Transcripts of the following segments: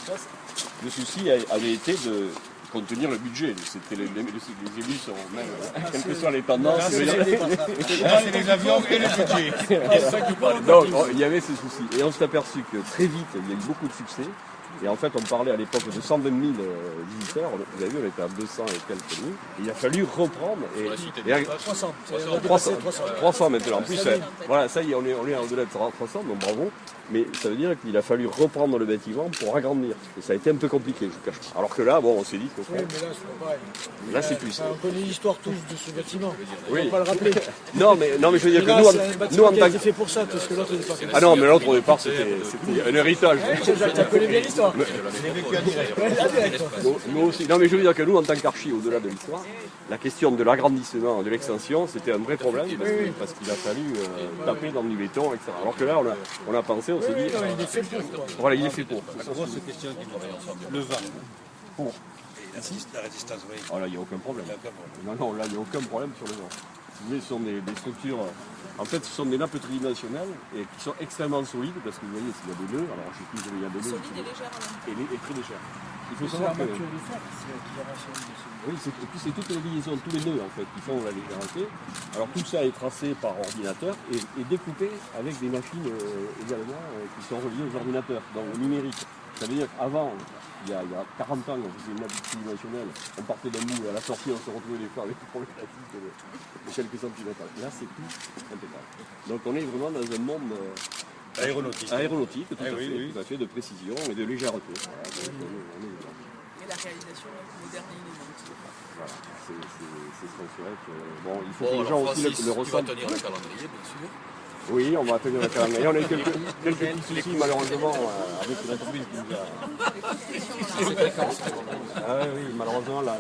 espace. Le souci avait été de contenir le budget. C'était les élus sont même, quelles que soient les tendances. C'est les avions et le budget. Donc il y avait ce souci. Et on s'est aperçu que très vite, il y a eu beaucoup de succès. Et en fait, on parlait à l'époque de 120 000 visiteurs. Vous avez vu, on était à 200 et quelques mille. Et il a fallu reprendre. Et 300 maintenant. En plus, voilà, ça y est, on est au-delà de 300, donc bravo. Mais ça veut dire qu'il a fallu reprendre le bâtiment pour agrandir. Et ça a été un peu compliqué, je ne vous cache pas. Alors que là, bon, on s'est dit que... Oui, mais là, c'est pas pareil. Là, c'est plus. On connaît l'histoire tous de ce bâtiment. Oui. On va pas le rappeler. Non, mais je veux dire que nous, en tant que... fait pour ça, parce que l'autre, il n'est pas fait. Ah non, mais l'autre, au départ, c'était un héritage. Tu connais bien l'histoire. Nous aussi. Non, mais je veux dire que nous, en tant qu'archi, au-delà de l'histoire, la question de l'agrandissement, de l'extension, c'était un vrai problème parce qu'il a fallu taper dans du béton, etc. Alors que là, on a pensé, on s'est dit... Il est fait pour. Voilà, il est fait pour. La grosse question qui travaille ensemble, le vent. Pour. Et il insiste, la résistance, oui. Oh là, il n'y a aucun problème. Non, là, il n'y a aucun problème sur le vent. Si vous voulez, ce sont des structures... En fait, ce sont des nappes tridimensionnelles et qui sont extrêmement solides parce que vous voyez, s'il y a des nœuds, alors je sais plus, il y a des nœuds... Solide et légère. Et très légère. Il faut C'est savoir que... l'armature du fer qui la mentionne dessus. Oui, et puis c'est toutes les liaisons, tous les nœuds en fait qui font la légèreté. Alors tout ça est tracé par ordinateur et découpé avec des machines également qui sont reliées aux ordinateurs, donc au numérique. Ça veut dire qu'avant, il y a 40 ans, on faisait une nappe tridimensionnelle, on partait d'un moule, à la sortie on se retrouvait des fois avec des problématiques de quelques centimètres. Là c'est tout impeccable. Donc on est vraiment dans un monde aéronautique tout à fait, de précision et de légèreté. Voilà, donc, on est dedans. Et la réalisation moderne et innovante. Voilà, c'est ce qu'on souhaite. Bon, il faut que les gens aussi le ressentent. Tu vas tenir le calendrier, bien sûr. Oui, on va tenir le calendrier. On a eu quelques petits soucis malheureusement avec la turbine qui nous a... Ah oui, malheureusement la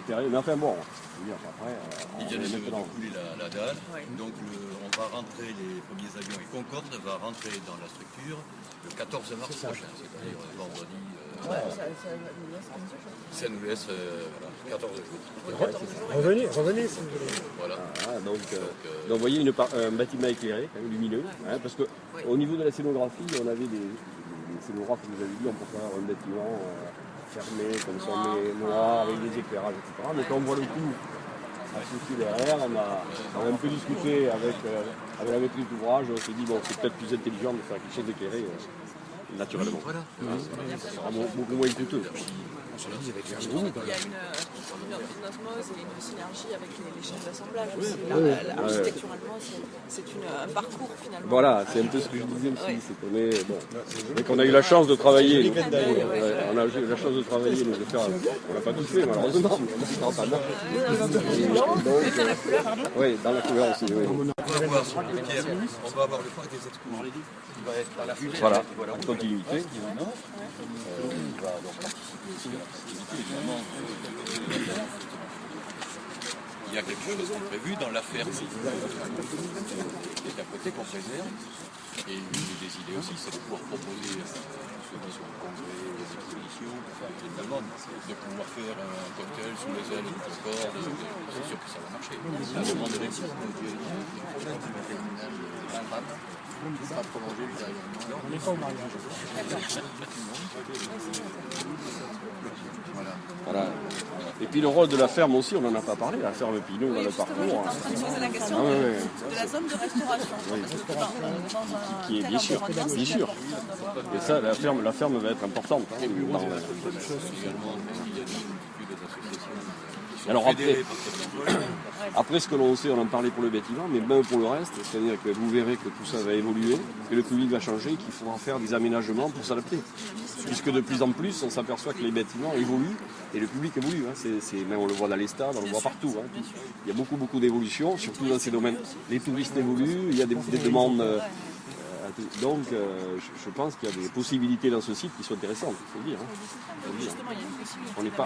période. Mais enfin bon, je veux dire, après... Il vient de couler la dalle, donc on va rentrer, les premiers avions et Concorde va rentrer dans la structure le 14 mars prochain, c'est-à-dire vendredi. Ça nous laisse 14 jours. Revenez si vous voulez. Voilà. Donc vous voyez un bâtiment éclairé, lumineux, parce qu'au niveau de la scénographie, on avait des scénographes qui nous avaient dit on peut faire un bâtiment fermé, comme ça, mais noir, avec des éclairages, etc. Mais quand on voit le coup associé derrière, on a un peu discuté avec la maîtrise d'ouvrage, on s'est dit bon, c'est peut-être plus intelligent de faire quelque chose d'éclairé. Naturellement. Voilà. Ça sera beaucoup moins coûteux. Il y a une osmose et une synergie avec les chaînes d'assemblage aussi. Architecturalement, c'est un parcours finalement. Voilà, c'est un peu ce que je disais aussi. C'est qu'on a eu la chance de travailler. On a eu la chance de travailler, de faire. On n'a pas tout fait malheureusement. Oui, dans la couleur aussi. On va avoir le parc des expos qui va être à la vue. Voilà, en continuité. Il va donc participer aussi à l'activité, évidemment. Il y a quelque chose qui est prévu dans la ferme. C'est à côté qu'on préserve. Et une des idées aussi, c'est de pouvoir proposer ceux qui sont au congrès, aux expositions, évidemment, de pouvoir faire un cocktail sous les ailes du Concorde. C'est sûr que ça va marcher. La demande de l'expo. Ça va prolonger ultérieurement. On n'est pas au mariage. Voilà. Et puis le rôle de la ferme aussi, on n'en a pas parlé, la ferme Pinot dans le parcours. Je me posais la question de la zone de restauration. Qui est bien sûr. Et ça, la ferme va être importante. Alors après ce que l'on sait, on en parlait pour le bâtiment, mais même pour le reste, c'est-à-dire que vous verrez que tout ça va évoluer, que le public va changer, qu'il faudra faire des aménagements pour s'adapter. Puisque de plus en plus, on s'aperçoit que les bâtiments évoluent et le public évolue. Même on le voit dans les stades, on le voit partout. Il y a beaucoup d'évolutions, surtout dans ces domaines. Les touristes évoluent, il y a des demandes. Donc je pense qu'il y a des possibilités dans ce site qui sont intéressantes, il faut le dire. Justement, il y a une possibilité. On n'est pas